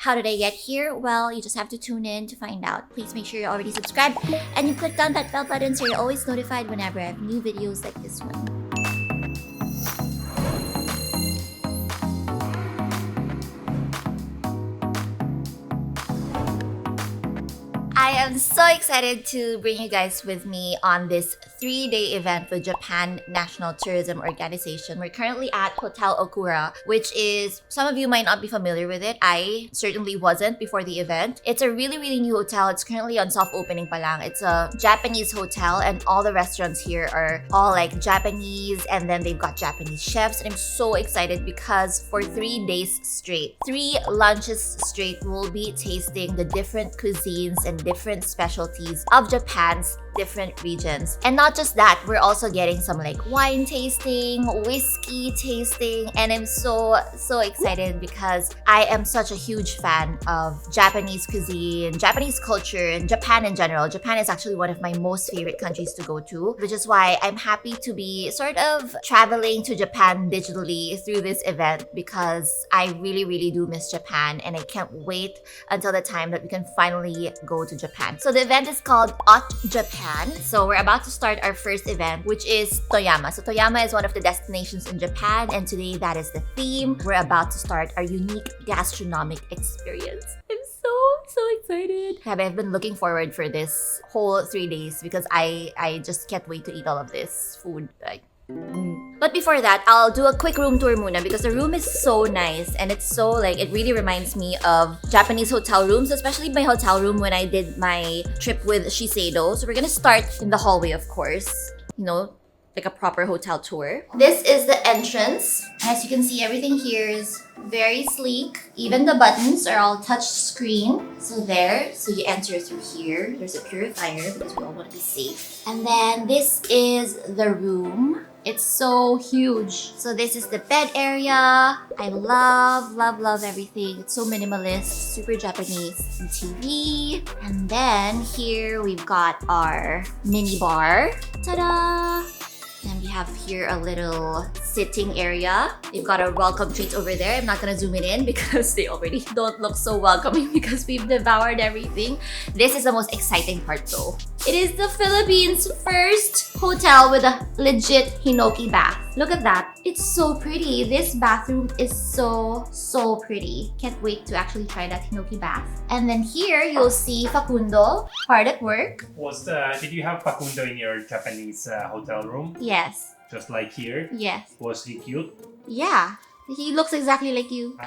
How did I get here? Well, you just have to tune in to find out. Please make sure you're already subscribed and you click on that bell button so you're always notified whenever I have new videos like this one. I am so excited to bring you guys with me on this 3-day event with Japan National Tourism Organization. We're currently at Hotel Okura, which is, some of you might not be familiar with it. I certainly wasn't before the event. It's a really, really new hotel. It's currently on soft opening pa lang. It's a Japanese hotel and all the restaurants here are all like Japanese, and then they've got Japanese chefs. And I'm so excited because for 3 days straight, 3 lunches straight, we'll be tasting the different cuisines and different specialties of Japan's different regions. And not just that, we're also getting some like wine tasting, whiskey tasting, and I'm so excited because I am such a huge fan of Japanese cuisine, Japanese culture, and Japan in general. Japan is actually one of my most favorite countries to go to, which is why I'm happy to be sort of traveling to Japan digitally through this event because I really, really do miss Japan and I can't wait until the time that we can finally go to Japan. So the event is called Japan. So we're about to start our first event, which is Toyama. So Toyama is one of the destinations in Japan, and today that is the theme. We're about to start our unique gastronomic experience. I'm so excited. I've been looking forward for this whole 3 days because I just can't wait to eat all of this food. But before that, I'll do a quick room tour muna because the room is so nice and it's so like, it really reminds me of Japanese hotel rooms, especially my hotel room when I did my trip with Shiseido. So we're gonna start in the hallway, of course, you know, like a proper hotel tour. This is the entrance. As you can see, everything here is very sleek. Even the buttons are all touch screen. So you enter through here. There's a purifier because we all want to be safe. And then this is the room. It's so huge. So this is the bed area. I love everything. It's so minimalist, super Japanese. And TV. And then here we've got our mini bar. Ta-da! And we have here a little sitting area. They've got a welcome treat over there. I'm not gonna zoom it in because they already don't look so welcoming because we've devoured everything. This is the most exciting part though. It is the Philippines' first hotel with a legit Hinoki bath. Look at that. It's so pretty. This bathroom is so pretty. Can't wait to actually try that Hinoki bath. And then here you'll see Facundo, hard at work. Did you have Facundo in your Japanese hotel room? Yes. Just like here? Yes. Was he cute? Yeah. He looks exactly like you.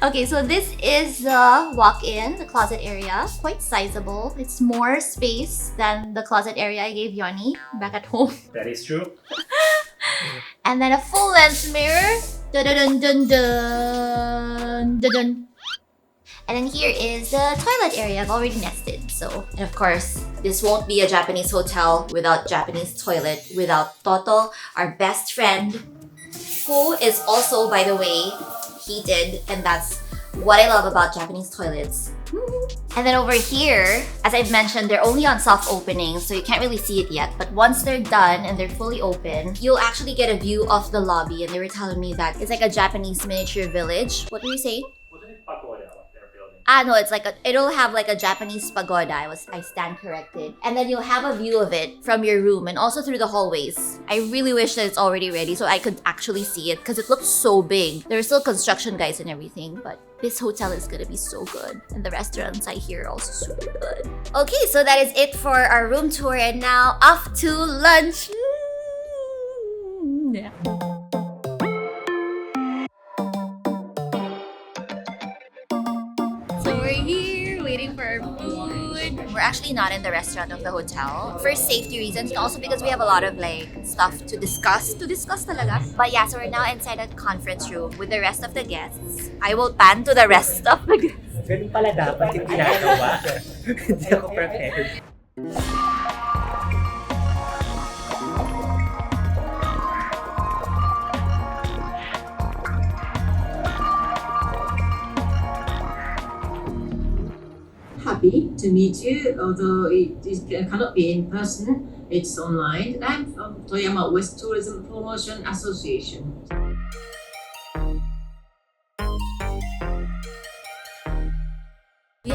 Okay, so this is the walk-in, the closet area. Quite sizable. It's more space than the closet area I gave Yoni back at home. That is true. And then a full-length mirror. Dun-dun-dun-dun. And then here is the toilet area. I've already nested, so. And of course, this won't be a Japanese hotel without Japanese toilet, without Toto, our best friend, who is also, by the way, heated, and that's what I love about Japanese toilets. And then over here, as I've mentioned, they're only on soft opening, so you can't really see it yet. But once they're done and they're fully open, you'll actually get a view of the lobby. And they were telling me that it's like a Japanese miniature village. What were you saying? Wasn't it PAGODA what they're building? No, it's like it'll have like a Japanese pagoda. I stand corrected. And then you'll have a view of it from your room and also through the hallways. I really wish that it's already ready so I could actually see it because it looks so big. There's still construction guys and everything, but this hotel is gonna be so good. And the restaurants I hear are also super good. Okay, so that is it for our room tour, and now off to lunch. Yeah. So we're here waiting for our food. We're actually not in the restaurant of the hotel for safety reasons, and also because we have a lot of like stuff to discuss talaga. But yeah, so we're now inside a conference room with the rest of the guests. I will pan to the rest of the guests. Ganun pala dapat yung ginagawa. Hindi ako prepared. Happy to meet you, although it cannot be in person, it's online. I'm from Toyama West Tourism Promotion Association.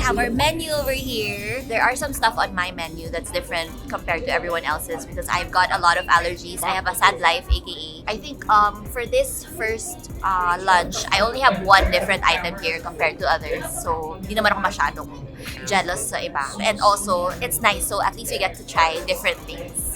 have our menu over here. There are some stuff on my menu that's different compared to everyone else's because I've got a lot of allergies. I have a sad life, aka. I think for this first lunch, I only have one different item here compared to others. So, hindi naman ako masyadong jealous sa iba. And also, it's nice so at least you get to try different things.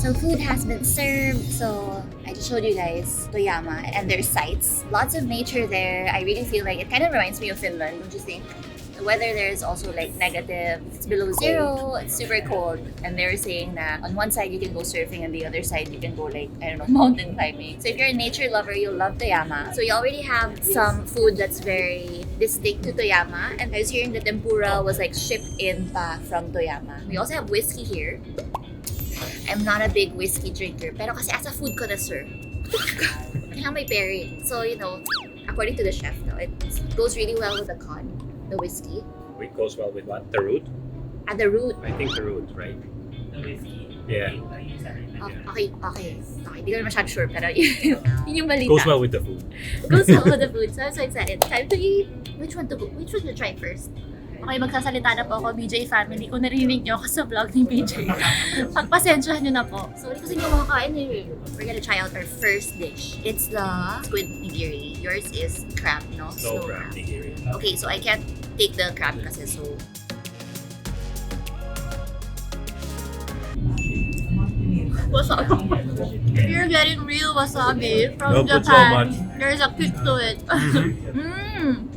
So food has been served. So I just showed you guys Toyama and their sites. Lots of nature there. I really feel like it kind of reminds me of Finland, don't you think? The weather there is also like negative. It's below zero. It's super cold. And they were saying that on one side you can go surfing and the other side you can go like, I don't know, mountain climbing. So if you're a nature lover, you'll love Toyama. So you already have some food that's very distinct to Toyama. And I was hearing the tempura was like shipped in pa from Toyama. We also have whiskey here. I'm not a big whiskey drinker, pero kasi as a food connoisseur, kailangan may pairing. So, you know, according to the chef, no, it goes really well with the cod, the whiskey. It goes well with what? The root? At the root. I think the root, right? The whiskey. Yeah. Okay. Hindi ko na masyado sure, pero yun yung balita. Goes well with the food. Goes well with the food. So I'm so excited. Time to eat. Which one to try first? Okay, magsasalita na po ako, BJ family. Kung narinig nyo ako sa vlog ni BJ, pagpasensyahan nyo na po. So, hindi kasi nyo makakain eh. We're gonna try out our first dish. It's the squid nigiri. Yours is crab, no? Snow crab nigiri. Okay, so I can't take the crab kasi so... Wasabi. If you're getting real wasabi from Don't put so Japan, much. there's a kick to it.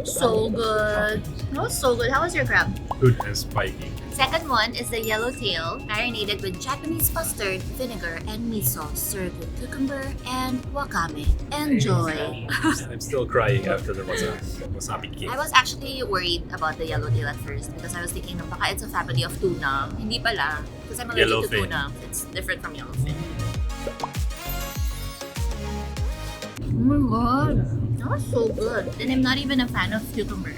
So good. That was so good. How was your crab? Good and spiky. Second one is the yellowtail, marinated with Japanese mustard, vinegar, and miso, served with cucumber and wakame. Enjoy! I'm still crying after the wasabi cake. I was actually worried about the yellowtail at first because I was thinking, baka it's a family of tuna. Hindi pala. Because I'm allergic to Yellowfin. tuna. It's different from yellowfin. Oh my god! That was so good. And I'm not even a fan of cucumber.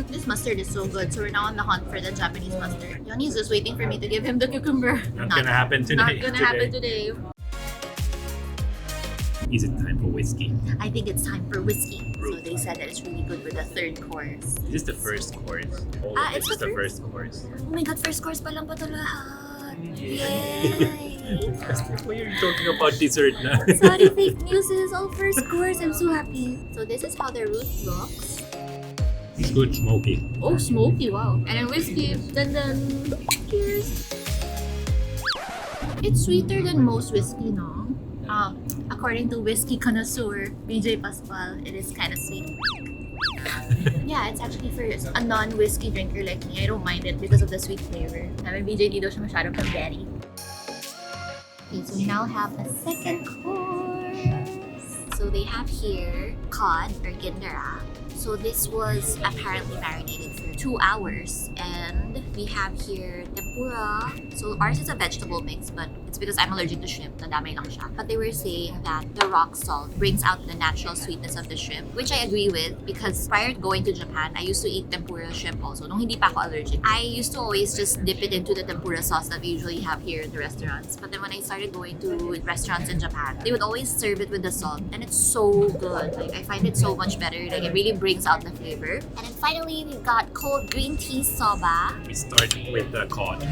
This mustard is so good. So we're now on the hunt for the Japanese mustard. Yoni's just waiting for me to give him the cucumber. Not gonna happen today. Not gonna happen today. Is it time for whiskey? I think it's time for whiskey. So they said that it's really good with the third course. Is this the first course? Oh, It's this is the the first course. Oh my god, first course pa lang pa to lahat. Yay! Why are you talking about dessert now? Sorry, fake news. This is all first course. I'm so happy. So this is how the root looks. It's good smoky. Oh, smoky, wow. And then whiskey. Then, cheers. It's sweeter than most whiskey, no? According to whiskey connoisseur, BJ Pascual, it is kind of sweet. Yeah, it's actually for a non-whiskey drinker like me. I don't mind it because of the sweet flavor. Sabi BJ, di daw siya masyadong pang-berry. Okay, so we now have a second course. So they have here cod or gindera. So this was apparently marinated for 2 hours. And we have here tempura. So ours is a vegetable mix, but it's because I'm allergic to shrimp. Nadamay lang siya. But they were saying that the rock salt brings out the natural sweetness of the shrimp, which I agree with because prior to going to Japan, I used to eat tempura shrimp also. Nung hindi pa ako allergic, I used to always just dip it into the tempura sauce that we usually have here in the restaurants. But then when I started going to restaurants in Japan, they would always serve it with the salt, and it's so good. Like I find it so much better. Like it really brings out the flavor. And then finally, we've got cold green tea soba. We start with the cod.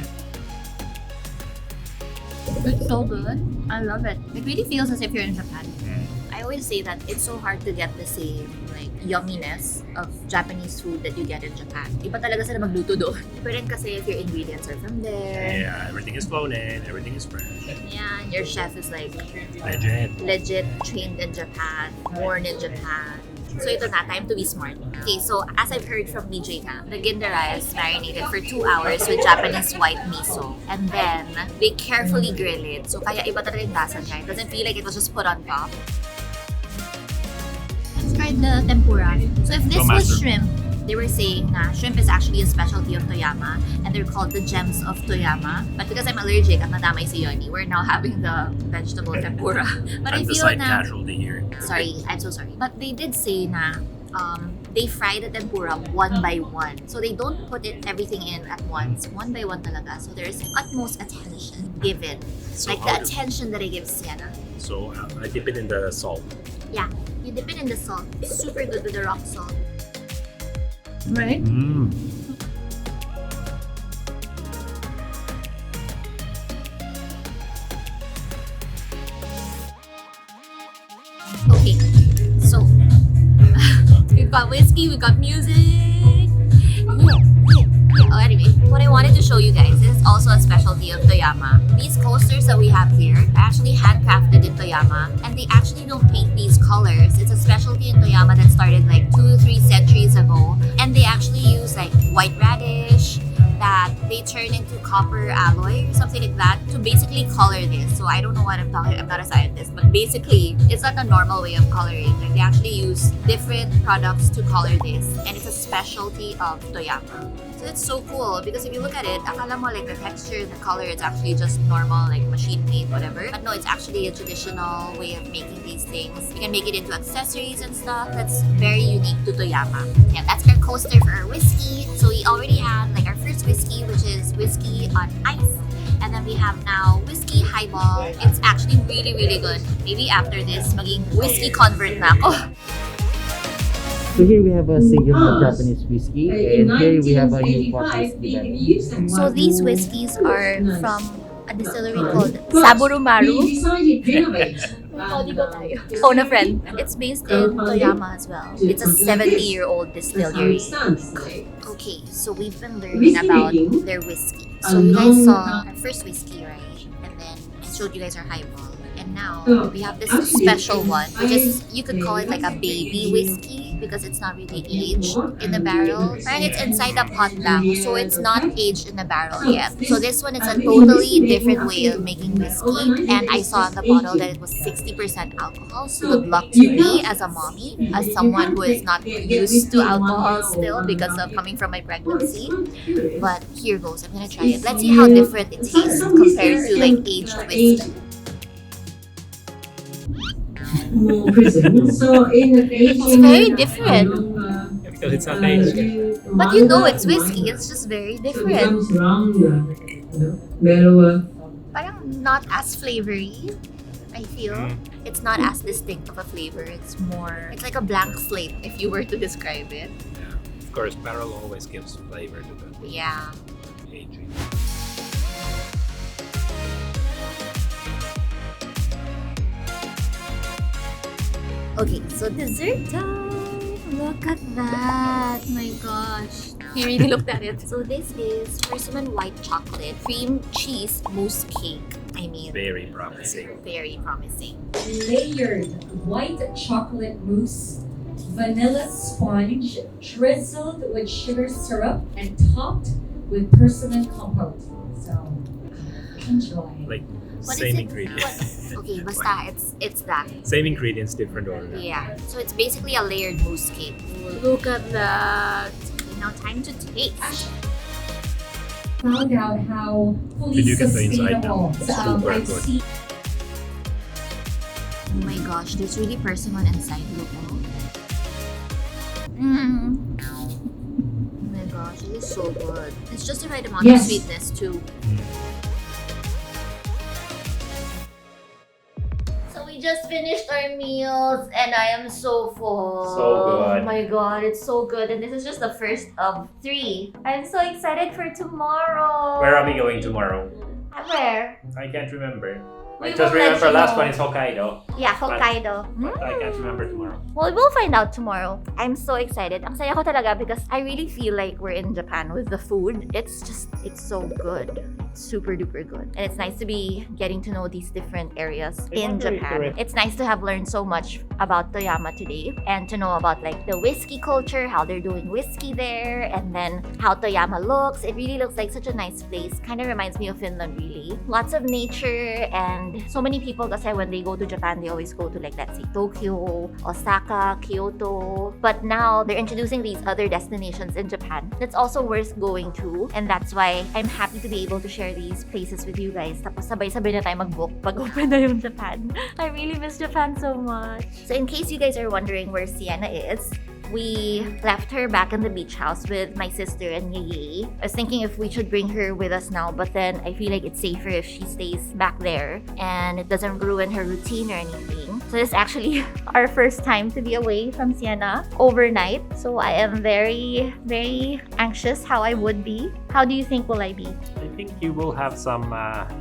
It's so good. I love it. It really feels as if you're in Japan. I always say that it's so hard to get the same like yumminess of Japanese food that you get in Japan. Iba talaga sila magluto doon. But then kasi if your ingredients are from there. Yeah, everything is flown in, everything is fresh. Yeah, your chef is like Legit. trained in Japan, born in Japan. So ito na, time to be smart. Okay, so as I've heard from BJ na, the gindera is marinated for 2 hours with Japanese white miso. And then, they carefully grill it. So kaya iba talaga yung lasa niya. It doesn't feel like it was just put on top. Let's try the tempura. So if this was shrimp, they were saying na shrimp is actually a specialty of Toyama and they're called the gems of Toyama. But because I'm allergic at nadamay si Yoni, we're now having the vegetable tempura. But I I'm the feel side na... casualty here. Sorry, I'm so sorry. But they did say na they fry the tempura one by one. So they don't put everything in at once. One by one talaga. So there's utmost attention given. So Like the attention that I give Sienna. So I dip it in the salt. Yeah, you dip it in the salt. It's super good with the rock salt. Right? Okay, so we've got whiskey, we've got music. Oh, anyway, what I wanted to show you guys is also a specialty of Toyama. These coasters that we have here are actually handcrafted in Toyama, and they actually don't paint these colors. It's a specialty in Toyama that started like 2-3 centuries ago, and they actually use like white radish that they turn into copper alloy or something like that to basically color this. So I don't know what I'm talking. I'm not a scientist, but basically it's not the normal way of coloring. Like they actually use different products to color this, and it's a specialty of Toyama. So it's so cool because if you look at it, akala mo like the texture, the color, it's actually just normal, like machine made, whatever. But no, it's actually a traditional way of making these things. You can make it into accessories and stuff. That's very unique to Toyama. Yeah, that's our coaster for our whiskey. So we already have like our first whiskey, which is whiskey on ice. And then we have now whiskey highball. It's actually really, really good. Maybe after this, maging whiskey convert na ako. So here we have a single Japanese whiskey, and here we have a import whiskey. So these whiskeys are from a distillery called Saburumaru. Phone a friend. It's based in Toyama as well. It's a 70-year-old distillery. Okay, so we've been learning about their whiskey. So you guys saw our first whiskey, right? And then I showed you guys our highball. And now we have this special one, which is, you could call it like a baby whiskey because it's not really aged in the barrel. And it's inside a pot lang, so it's not aged in the barrel yet. So this one is a totally different way of making whiskey. And I saw on the bottle that it was 60% alcohol. So good luck to me as a mommy, as someone who is not used to alcohol still because of coming from my pregnancy. But here goes, I'm gonna try it. Let's see how different it tastes compared to like aged whiskey. So it's very different. Because it's not aged. But you know it's whiskey, it's just very different. Parang not as flavory, I feel. It's not as distinct of a flavor. It's like a blank slate if you were to describe it. Yeah. Of course, barrel always gives flavor to the Yeah. aging. Okay, so dessert time. Look at that. My gosh. He really looked at it. So this is persimmon white chocolate cream cheese mousse cake. I mean, Very promising. very promising. Layered white chocolate mousse, vanilla sponge, drizzled with sugar syrup, and topped with persimmon compote. So, enjoy. Like What is same it? ingredients. Okay, basta it's that. Same ingredients, different order. Yeah. So it's basically a layered mousse cake. Look at that. Okay, now time to taste. Found out how fully Did you get the inside sustainable. now? Super I've good. seen Oh my gosh, there's really persimmon inside. Look. Oh my gosh, it is so good. It's just the right amount of Yes. sweetness too. So we just finished our meals and I am so full. So good. Oh my god, it's so good. And this is just the first of 3. I'm so excited for tomorrow. Where are we going tomorrow? Where? I can't remember. We I just will let remember you last know. one is Hokkaido. Yeah, Hokkaido. But I can't remember tomorrow. Well, we'll find out tomorrow. I'm so excited. Ang saya ko talaga because I really feel like we're in Japan with the food. It's so good. It's super duper good. And it's nice to be getting to know these different areas in Japan. It's nice to have learned so much about Toyama today and to know about like the whiskey culture, how they're doing whiskey there, and then how Toyama looks. It really looks like such a nice place. Kind of reminds me of Finland really. Lots of nature and so many people kasi when they go to Japan, they always go to like let's say Tokyo, Osaka, Kyoto. But now they're introducing these other destinations in Japan that's also worth going to. And that's why I'm happy to be able to share these places with you guys. Tapos sabay-sabay na tayo mag-book pag open na yung Japan. I really miss Japan so much. So in case you guys are wondering where Sienna is, we left her back in the beach house with my sister and Yeye. I was thinking if we should bring her with us now, but then I feel like it's safer if she stays back there and it doesn't ruin her routine or anything. So this is actually our first time to be away from Sienna overnight. So I am very, very anxious how I would be. How do you think will I be? I think you will have some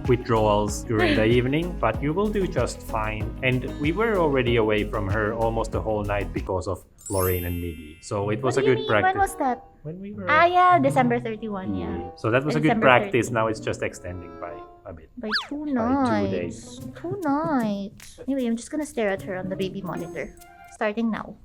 withdrawals during the evening, but you will do just fine. And we were already away from her almost the whole night because of Lorraine and Miggy. So it was What a do you good mean? practice. When was that? When we were... Yeah, December 31, yeah. So that was a good December practice. 30. Now it's just extending by a bit. By 2 By 2 nights. days. 2 nights. Anyway, I'm just gonna stare at her on the baby monitor. Starting now.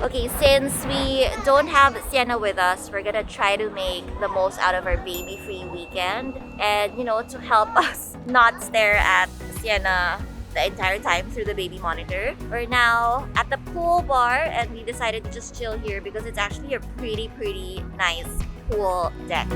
Okay, since we don't have Sienna with us, we're gonna try to make the most out of our baby-free weekend. And, you know, to help us not stare at Sienna the entire time through the baby monitor. We're now at the pool bar and we decided to just chill here because it's actually a pretty nice pool deck.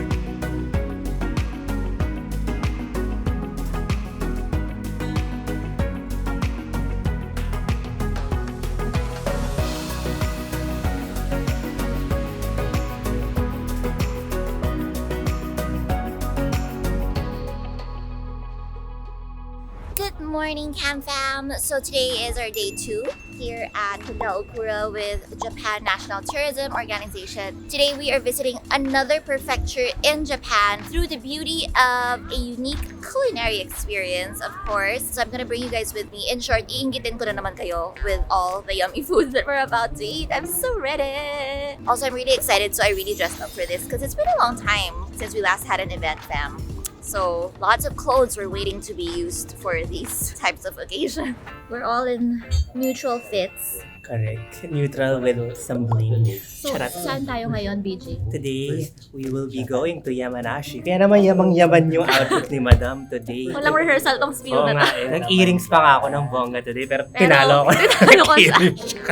Good morning, Cam Fam! So today is our day 2 here at Hotel Okura with Japan National Tourism Organization. Today we are visiting another prefecture in Japan through the beauty of a unique culinary experience, of course. So I'm gonna bring you guys with me. In short, iingitin ko na naman kayo with all the yummy foods that we're about to eat. I'm so ready! Also, I'm really excited, so I really dressed up for this because it's been a long time since we last had an event, fam. So lots of clothes were waiting to be used for these types of occasions. We're all in neutral fits. Correct. Neutral with some bling. So, Charot. saan tayo ngayon, BG? Today, we will be going to Yamanashi. Kaya naman yamang-yaman yung outfit ni Madam today. Walang rehearsal tong spiel Oo na nga to. eh. Nag-earrings pa nga ako ng bongga today, pero tinalo ko na. tinalo ko siya. Nag-earrings siya.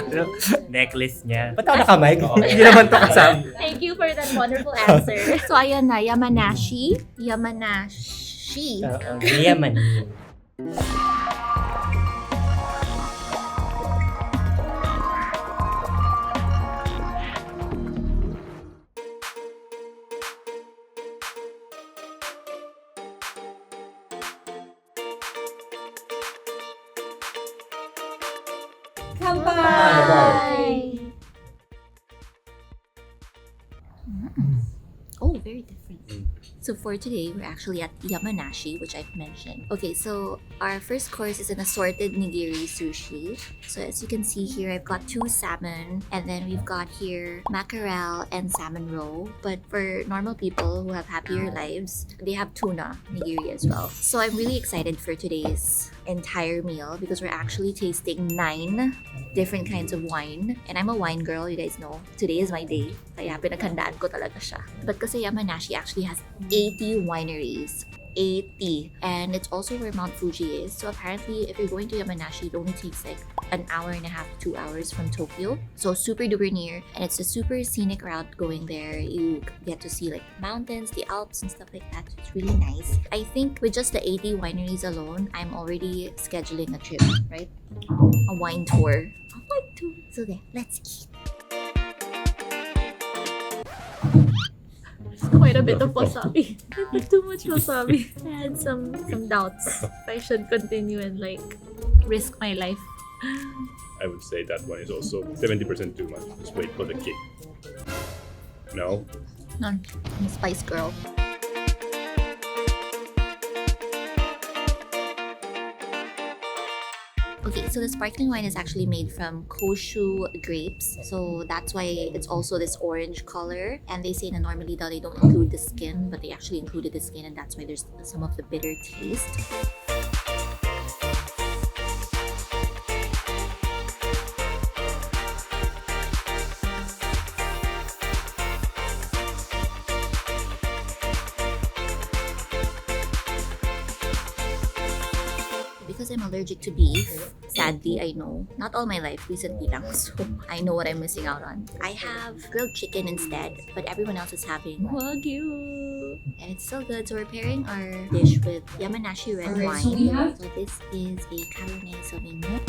Necklace niya. Ba't ako nakamay? Hindi naman to kasama. Thank you for that wonderful answer. So ayan na, Yamanashi. Yamanashi. Oo, Yamani. Bye! Oh, very different. So for today, we're actually at Yamanashi, which I've mentioned. Okay, so our first course is an assorted nigiri sushi. So as you can see here, I've got 2 salmon, and then we've got here mackerel and salmon roe. But for normal people who have happier lives, they have tuna nigiri as well. So I'm really excited for today's entire meal because we're actually tasting 9 different kinds of wine. And I'm a wine girl, you guys know. Today is my day. Kaya pinaghandaan ko talaga siya. But kasi Yamanashi actually has 80 wineries. 80. And it's also where Mount Fuji is. So apparently, if you're going to Yamanashi, it only takes like an hour and a half, 2 hours from Tokyo. So super duper near. And it's a super scenic route going there. You get to see like mountains, the Alps and stuff like that. It's really nice. I think with just the 80 wineries alone, I'm already scheduling a trip, right? A wine tour. A wine tour. So there, let's eat. Quite a bit of wasabi. Too much wasabi. I had some doubts if I should continue and like risk my life. I would say that one is also 70% too much. Just wait for the kick. No? None. I'm a spice girl. Okay, so the sparkling wine is actually made from Koshu grapes. So that's why it's also this orange color. And they say that normally they don't include the skin, but they actually included the skin, and that's why there's some of the bitter taste. Because I'm allergic to beef, sadly, I know. Not all my life, recently lang, so I know what I'm missing out on. I have grilled chicken instead, but everyone else is having Wagyu. And it's so good. So we're pairing our dish with Yamanashi red Alright, wine. so we have- So this is a Cabernet Sauvignon.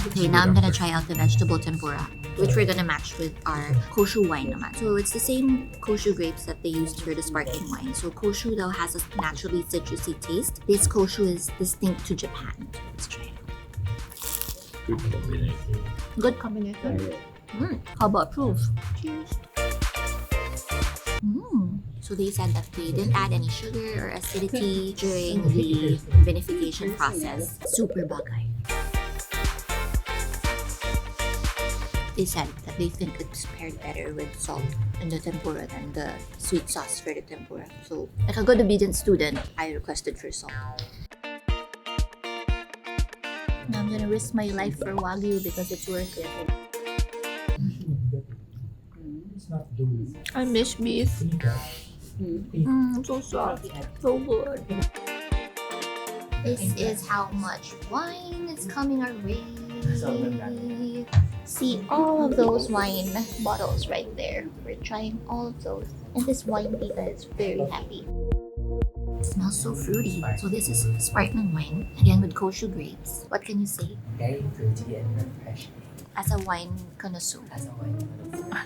Okay, now I'm gonna try out the vegetable tempura, which we're gonna match with our koshu wine naman. So it's the same koshu grapes that they used for the sparkling wine. So koshu though has a naturally citrusy taste. This koshu is distinct to Japan. Let's try it. Good combination. Good combination. How about proof? Cheers. So they said that they didn't add any sugar or acidity during the vinification process. Super bagay. They said that they think it's paired better with salt in the tempura than the sweet sauce for the tempura. So, like a good obedient student, I requested for salt. Now I'm gonna risk my life for Wagyu because it's worth it. I miss beef. So soft, so good. This is how much wine is coming our way. See all of those wine bottles right there. We're trying all of those. And this wine tita is very happy. It smells so fruity. So this is sparkling wine, again with koshu grapes. What can you say? Very fruity and refreshing. As a wine connoisseur. As a wine.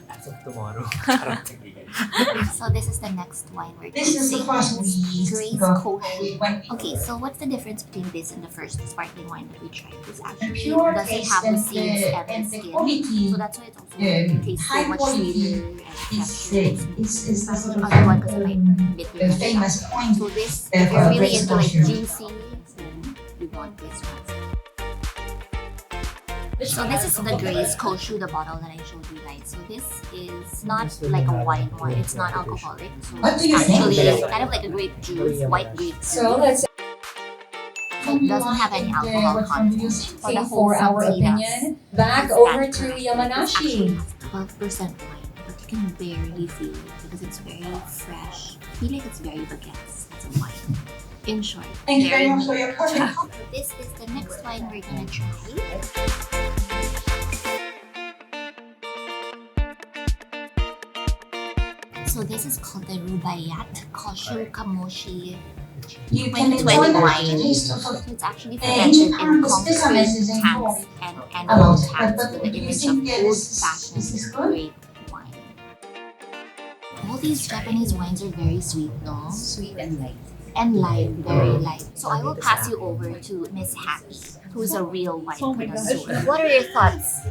As of tomorrow. So this is the next wine we're This is the first we Grace got Koshu. when we Okay, so what's the difference between this and the first sparkling wine that we tried? This the actually pure doesn't taste have the and seeds the, and and the the skin. quality So that's why it also tastes so high much quality sweeter and is the sort of other one kasi may bitter the na siya. famous point. So this, if you're really into like juicy, then you want this one. So this is the Grace Koshu, the bottle that I showed you guys. So this is not like a wine wine. It's not alcoholic. So What do it's you think? actually kind of like a grape juice, white grape juice. So let's It doesn't have any alcohol content. For the for our wholesome opinion. Back It's over that to correct. This Yamanashi. actually has 12% wine, but you can barely feel it because it's very fresh. I feel like it's very baguettes. It's a wine. In short, Thank you very very much for neat. your comment. So this is the next wine we're gonna try. So this is called the Rubaiyat Koshu Kamoshi You can 2020 enjoy the wine. taste of So it's actually in fermented in Japan, the concrete specimens is in tanks Korea. and a animal lot. tanks But with do the you image think of this is old-fashioned good? grape wine. All these Japanese wines are very sweet, no? Sweet and light. And light, very light. So I will pass you over to Miss Happy, who's a real wine connoisseur. What are your thoughts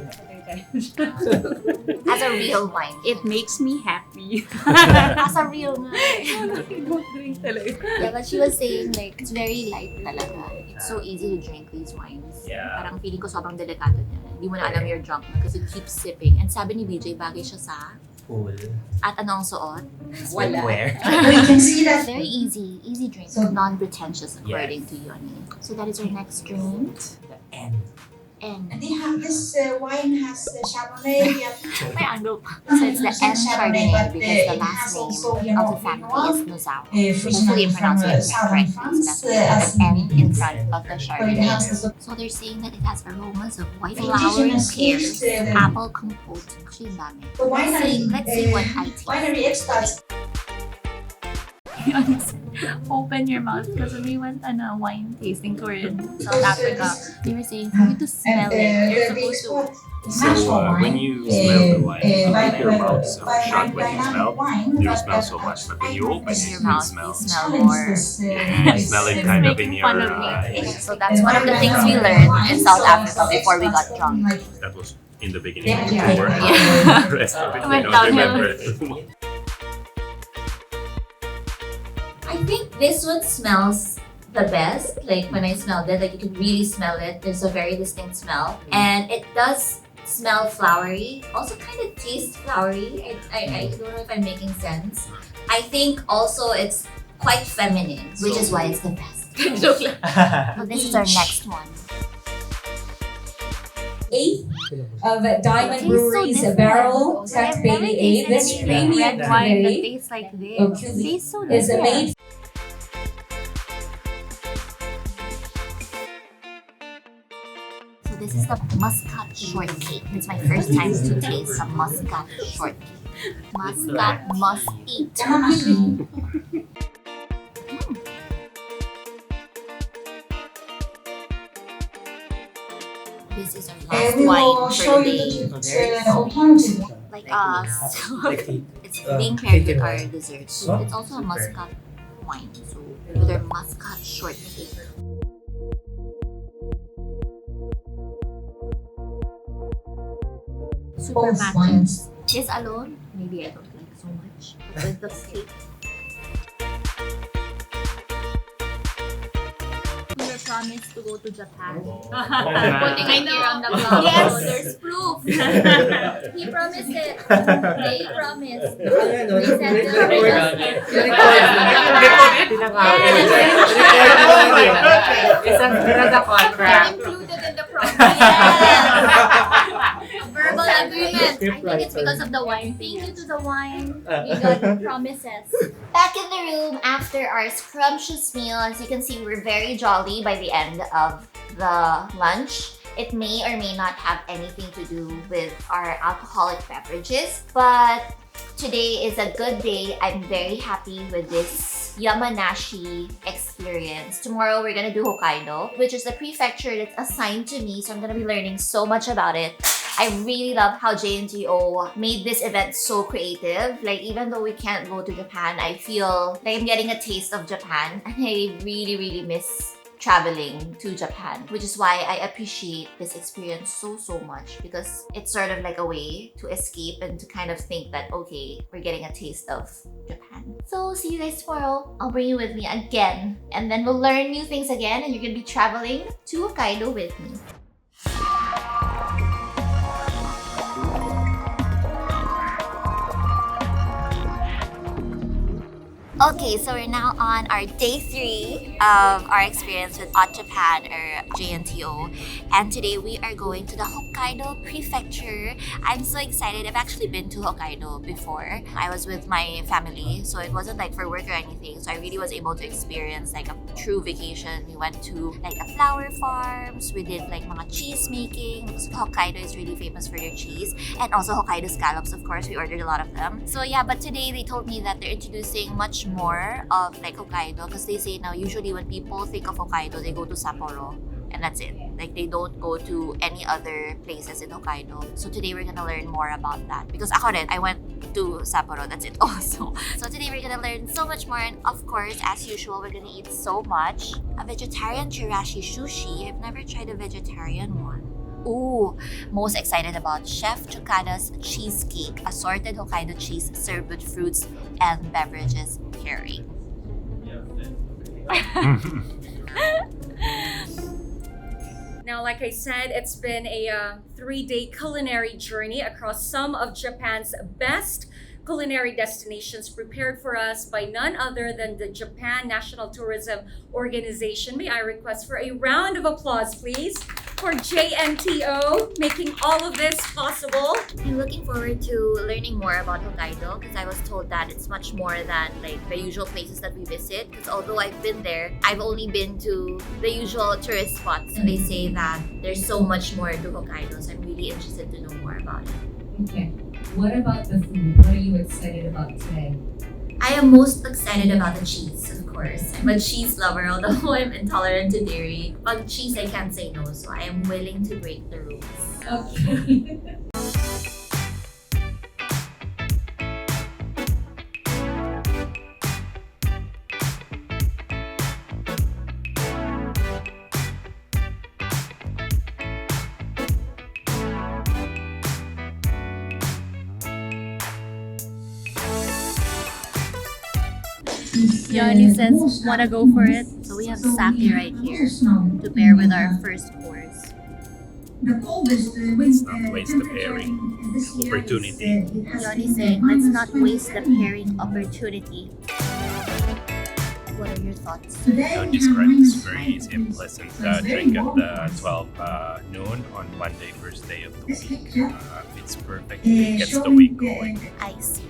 as a real wine? It makes me happy. As a real wine. Yeah, but she was saying like it's very light talaga. It's so easy to drink these wines. Yeah. Parang feeling ko sobrang delikado niya. Hindi mo na alam you're drunk na kasi keep sipping. And sabi ni BJ, bagay siya sa Cool. at anong suot? Swimwear. You can see that Very easy drink, So- non-pretentious according Yes. to Yoni. So that is our next drink. The end. And they have this wine has Chardonnay. may ano pa. So it's the N Chardonnay because the last name of the family is Nozawa. Hopefully I'm pronouncing it correctly. So that's why the N in front of the Chardonnay. So they're saying that it has aromas of white flowering pears, apple compote. Actually, dami. The winery, Let's see what I taste. winery experts. Open your mouth because when we went on a wine tasting tour in South Africa, they were saying for you to smell it, you're supposed to. So when you smell the wine, you keep your mouth shut when you smell. You don't smell so much, but when you open it, Your you mouth, smell. you smell more. Yeah, you smell it It's kind of making in your fun of me. eyes. So that's one of the things we learned in South Africa before we got drunk. That was in the beginning of the Yeah. tour. Yeah. The rest of it, I Went don't downhill. remember. I think this one smells the best. Like when I smelled it, like you can really smell it. There's a very distinct smell, and it does smell flowery. Also, kind of taste flowery. I don't know if I'm making sense. I think also it's quite feminine, which is why it's the best. Joke lang. So this is our next one. 8th of Diamond Tastes so Brewery's different. Barrel I've Tech never Bailey tasted 8. This any premium red wine that cuvee tastes like this. Okay. It tastes so is different. made So this is the muscat shortcake. It's my first time to taste some muscat shortcake. Muscat must eat. This is our must we wine will for show the you day. the alternative. Like us. Like the It's being paired with taken our wine. dessert. So, It's also a super. muscat wine. So with our muscat shortcake. Super Both matches. wines. This alone, maybe I don't like so much. But with the cake. We were promised to go to Japan. Putting it here on the blog. Yes, so there's proof. He promised it. They promised. They said they'll bring us included in the promise. Verbal agreement. I think it's because of the wine. Thank you to the wine. We got promises. Back in the room after our scrumptious meal. As you can see, we're very jolly by the end of the lunch. It may or may not have anything to do with our alcoholic beverages, but today is a good day. I'm very happy with this Yamanashi experience. Tomorrow we're gonna do Hokkaido, which is the prefecture that's assigned to me, so I'm gonna be learning so much about it. I really love how JNTO made this event so creative. Like, even though we can't go to Japan, I feel like I'm getting a taste of Japan, and I really, really miss traveling to Japan, which is why I appreciate this experience so much, because it's sort of like a way to escape and to kind of think that, okay, we're getting a taste of Japan. So see you guys tomorrow. I'll bring you with me again, and then we'll learn new things again, and you're gonna be traveling to Hokkaido with me. Okay, so we're now on our day 3 of our experience with Hot Japan, or JNTO. And today we are going to the Hokkaido prefecture. I'm so excited. I've actually been to Hokkaido before. I was with my family, so it wasn't like for work or anything. So I really was able to experience like a true vacation. We went to like the flower farms. We did like mga cheese making, because Hokkaido is really famous for their cheese. And also Hokkaido scallops, of course. We ordered a lot of them. So yeah, but today they told me that they're introducing much more of like Hokkaido, because they say now usually when people think of Hokkaido, they go to Sapporo and that's it. Like, they don't go to any other places in Hokkaido. So today we're gonna learn more about that, because ako rin, I went to Sapporo, that's it also. So today we're gonna learn so much more, and of course, as usual, we're gonna eat so much. A vegetarian chirashi sushi. I've never tried a vegetarian one. Ooh, most excited about Chef Chukada's cheesecake, assorted Hokkaido cheese served with fruits and beverages pairing. Now, like I said, it's been a 3-day culinary journey across some of Japan's best culinary destinations, prepared for us by none other than the Japan National Tourism Organization. May I request for a round of applause, please, for JNTO making all of this possible. I'm looking forward to learning more about Hokkaido, because I was told that it's much more than like the usual places that we visit. Because although I've been there, I've only been to the usual tourist spots, and they say that there's so much more to Hokkaido. So I'm really interested to know more about it. Okay. What about the food? What are you excited about today? I am most excited about the cheese, of course. I'm a cheese lover, although I'm intolerant to dairy. Pag cheese, I can't say no, so I am willing to break the rules. Okay. Yanni says, wanna go for it? So we have sake right here to pair with our first course. Let's not waste the pairing opportunity. Yanni saying, let's not waste the pairing opportunity. What are your thoughts? I would describe this very easy and pleasant drink at 12 noon on Monday, first day of the week. It's perfect. It gets the week going. I see.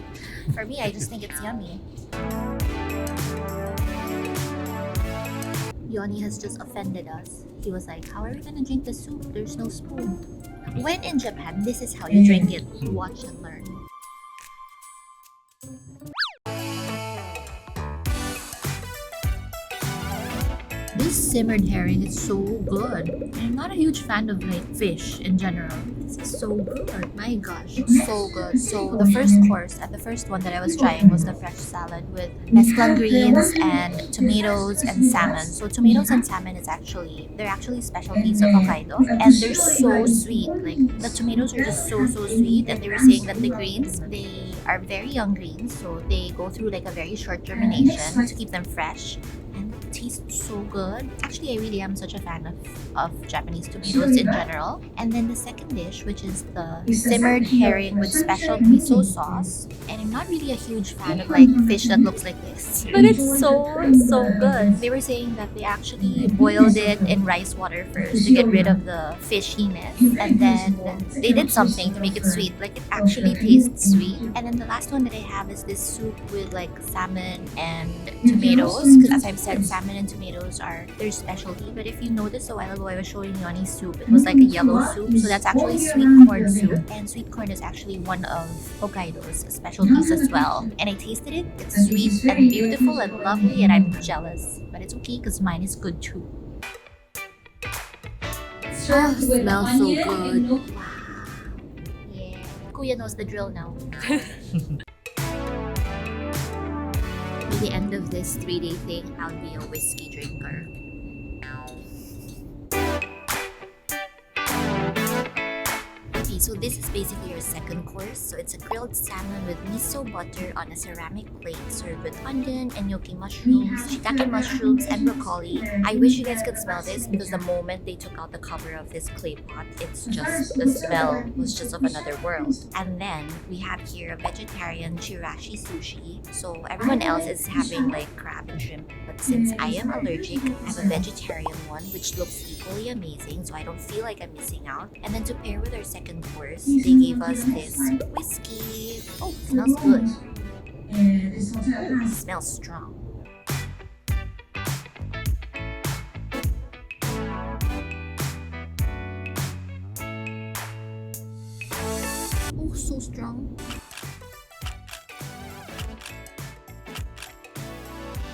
For me, I just think it's yummy. Yoni has just offended us. He was like, how are we gonna drink the soup? There's no spoon. When in Japan, this is how you drink it. Watch and learn. This This simmered herring is so good. I'm not a huge fan of like fish in general. This is so good. My gosh, so good. So the first course, and the first one that I was trying was the fresh salad with mesclun greens and tomatoes and salmon. So tomatoes and salmon they're actually specialties of Hokkaido, and they're so sweet. Like the tomatoes are just so sweet, and they were saying that the greens, they are very young greens, so they go through like a very short germination to keep them fresh. And it tastes so good. Actually, I really am such a fan of Japanese tomatoes in general. And then the second dish, which is the simmered herring with special miso sauce. And I'm not really a huge fan of like fish that looks like this, but it's so good. They were saying that they actually boiled it in rice water first to get rid of the fishiness, and then they did something to make it sweet. Like it actually tastes sweet. And then the last one that I have is this soup with like salmon and tomatoes, because as I've said, salmon and tomatoes are their specialty. But if you noticed a while ago, I was showing you Yoni's soup. It was like a yellow soup, so that's actually sweet corn soup, and sweet corn is actually one of Hokkaido's specialties as well. And I tasted it. It's sweet and beautiful and lovely, and I'm jealous, but it's okay because mine is good too. Oh, smells so good. Wow. Yeah. Kuya knows the drill now. By the end of this 3-day thing, I'll be a whiskey drinker. Okay, so this is basically your second course. So it's a grilled salmon with miso butter on a ceramic plate served with onion and gnocchi mushrooms, shiitake mushrooms, and broccoli. I wish you guys could smell this because the moment they took out the cover of this clay pot, the smell was just of another world. And then we have here a vegetarian CHIRASHI sushi. So everyone else is having like crab and shrimp, but since I am allergic, I have a vegetarian one which looks equally amazing, so I don't feel like I'm missing out. And then to pair with our second course, they gave us this whiskey. Oh, it smells good. It smells strong. Oh, so strong.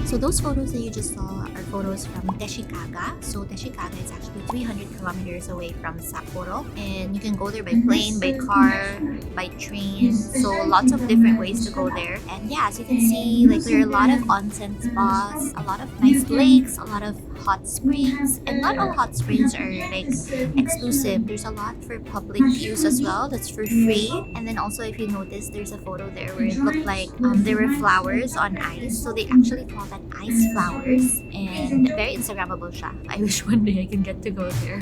So those photos that you just saw are photos from Teshikaga. So Teshikaga is actually 300 kilometers away from Sapporo, and you can go there by plane, by car, by train. So lots of different ways to go there. And yeah, as you can see, like there are a lot of onsen spas, a lot of nice lakes, a lot of hot springs, and not all hot springs are like exclusive. There's a lot for public use as well, that's for free. And then also, if you notice, there's a photo there where it looked like there were flowers on ice, so they actually call that ice flowers, and very Instagrammable siya. I wish one day I can get to go there.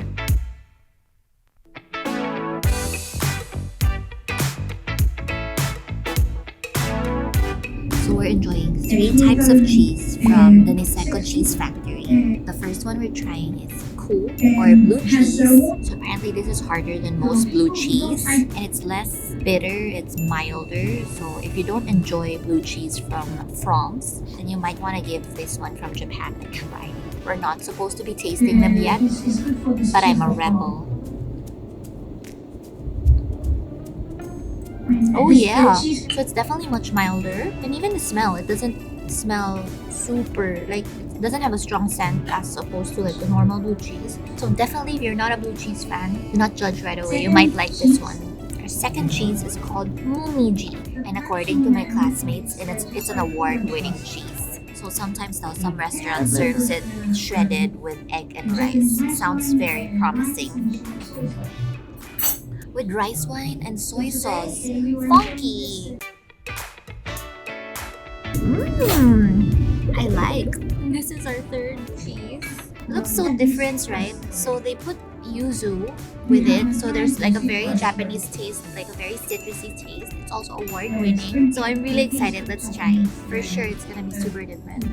So we're enjoying 3 types of cheese from the Niseko Cheese Factory. The first one we're trying is Ku, or blue cheese. So apparently this is harder than most blue cheese, and it's less bitter, it's milder. So if you don't enjoy blue cheese from France, then you might want to give this one from Japan a try. We're not supposed to be tasting them yet, but I'm a rebel. Oh yeah, so it's definitely much milder, and even the smell, it doesn't smell super, like it doesn't have a strong scent as opposed to like the normal blue cheese. So definitely if you're not a blue cheese fan, do not judge right away, you might like this one. Our second cheese is called Mumiji, and according to my classmates, it's an award-winning cheese. So sometimes now some restaurants serves it shredded with egg and rice. Sounds very promising. With rice wine and soy sauce. Funky! I like. This is our third cheese. It looks so different, right? So they put yuzu with it, so there's like a very Japanese taste, like a very citrusy taste. It's also award-winning, so I'm really excited. Let's try. For sure, it's gonna be super different.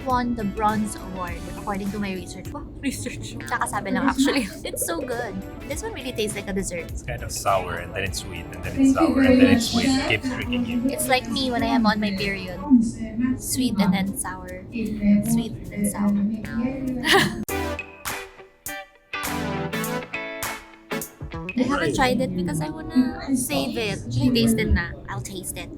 Won the bronze award according to my research. Wow, research. Tsaka lang actually. It's so good. This one really tastes like a dessert. It's kind of sour, and then it's sweet, and then it's sour, and then it's sweet. It keeps tricking you. It's like me when I am on my period. Sweet and then sour. Sweet and then sour. I haven't tried it because I wanna save it. I tasted na. I'll taste it.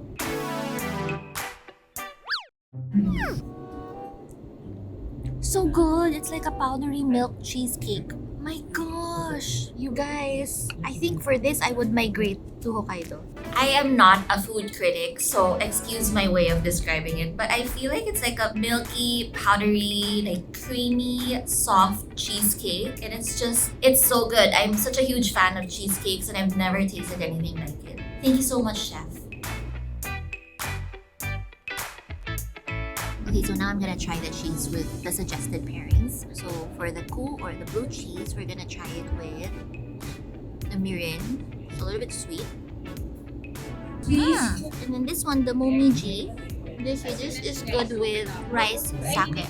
So good. It's like a powdery milk cheesecake. My gosh. You guys, I think for this, I would migrate to Hokkaido. I am not a food critic, so excuse my way of describing it, but I feel like it's like a milky, powdery, like creamy, soft cheesecake, and it's so good. I'm such a huge fan of cheesecakes, and I've never tasted anything like it. Thank you so much, chef. Okay, so now I'm gonna try the cheese with the suggested pairings. So for the or the blue cheese, we're gonna try it with the mirin. It's a little bit sweet. And then this one, the momiji. This is good with rice sake.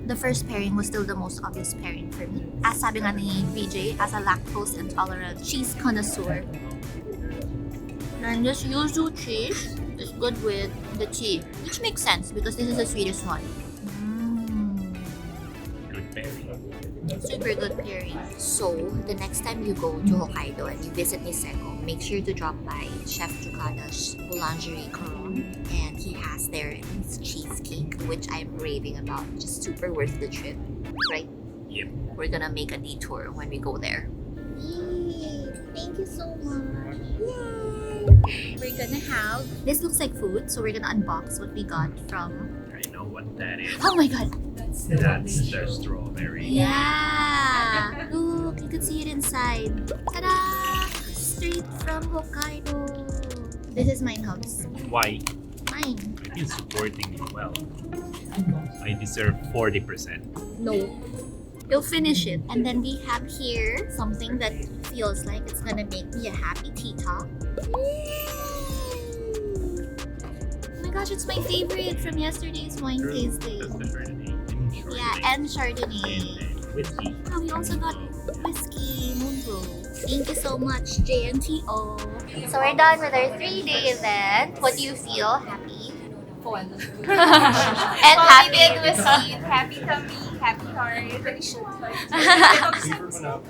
The first pairing was still the most obvious pairing for me. As sabi nga ni VJ, as a lactose intolerant cheese connoisseur. And this yuzu cheese is good with the tea, which makes sense because this is the sweetest one. Good pairing. Super good pairing. So, the next time you go to Hokkaido and you visit Niseko, make sure to drop by Chef Jukada's Boulangerie Coron, and he has there his cheesecake, which I'm raving about. Just super worth the trip, right? Yep. We're gonna make a detour when we go there. Yay! Thank you so much. Yay! We're gonna have... This looks like food, so we're gonna unbox what we got from... I know what that is. Oh my god! That's the strawberry. Yeah! Look, you can see it inside. Ta-da! Straight from Hokkaido. This is mine, house. Why? Mine. You've been supporting me well. I deserve 40%. No. You'll finish it. And then we have here something that feels like it's gonna make me a happy teacup. Oh my gosh, it's my favorite from yesterday's wine tasting. That's the Chardonnay. Yeah, and Chardonnay. And whiskey. Oh, we also got whiskey, Mundo. Thank you so much, JNTO. So we're done with our 3-day event. What do you feel? Happy? Fun. And happy and whiskey. Happy tummy, happy heart.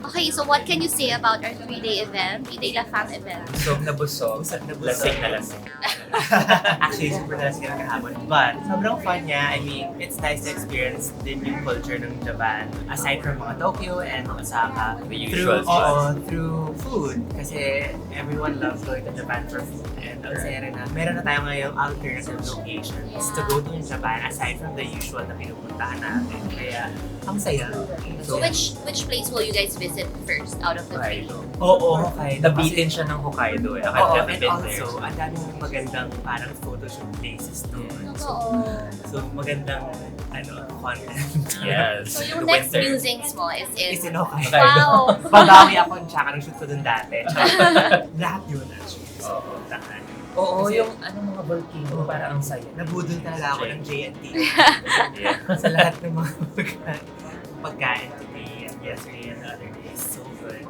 Okay, so what can you say about our 3-day event? 3-day La Fam event? Busog na busog. Lasing na lasing. Actually, super nalasing kami kahapon. But, sobrang fun niya. I mean, it's nice to experience din yung culture ng Japan. Aside from mga Tokyo and Osaka. The usual spots. Through food. Kasi everyone loves going to Japan for food. And ang saya rin na, meron na tayo ngayong alternative locations to go to in Japan aside from the usual na pinupuntahan natin. Kaya, ang saya. So which place will you guys visit first out of the 3? Oo, Hokkaido. Nabitin siya ng Hokkaido eh. Oo, I've and been also, there. ang daming magandang parang photoshoot places doon. So, magandang content. Yes. So yung The next winter. musings mo is Is in Hokkaido. Wow! Babawi ako tsaka nung shoot ko doon dati. Lahat yun actually. So, tahan. Oo, Kasi- yung mga volcano, parang ang saya. Nabudol talaga ako ng JNT. Yeah. Sa lahat ng mga pagkain today and yesterday and the other days. So good.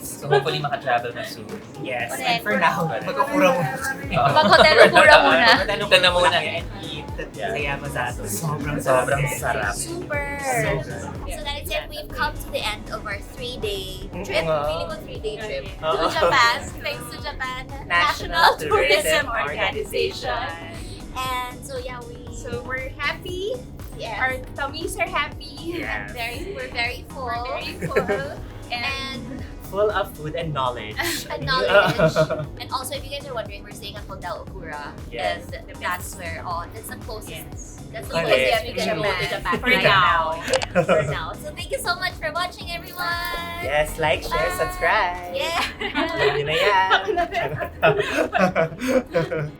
So hopefully maka-travel na soon. Yes. Correct. And for now, magkukura muna. Mag-hotel kura muna. Ito na muna and eat. Sa Yamazato. Sobrang sarap. Super! So that is it. We've come to the end of our 3-day trip. Feeling ko 3-day trip to Japan. Thanks to Japan National Tourism Organization. And so yeah, We're happy. yes. Our tummies are happy. Yes. We're very full. We're very full. And full of food and knowledge. and knowledge. And also, if you guys are wondering, we're staying at Hotel Okura. Yes. And that's where, that's the closest. That's the Correct. closest we can go to Japan For right now. For now. So thank you so much for watching, everyone. Yes, like, share, Bye. subscribe. Yeah. Alam niyo na yan.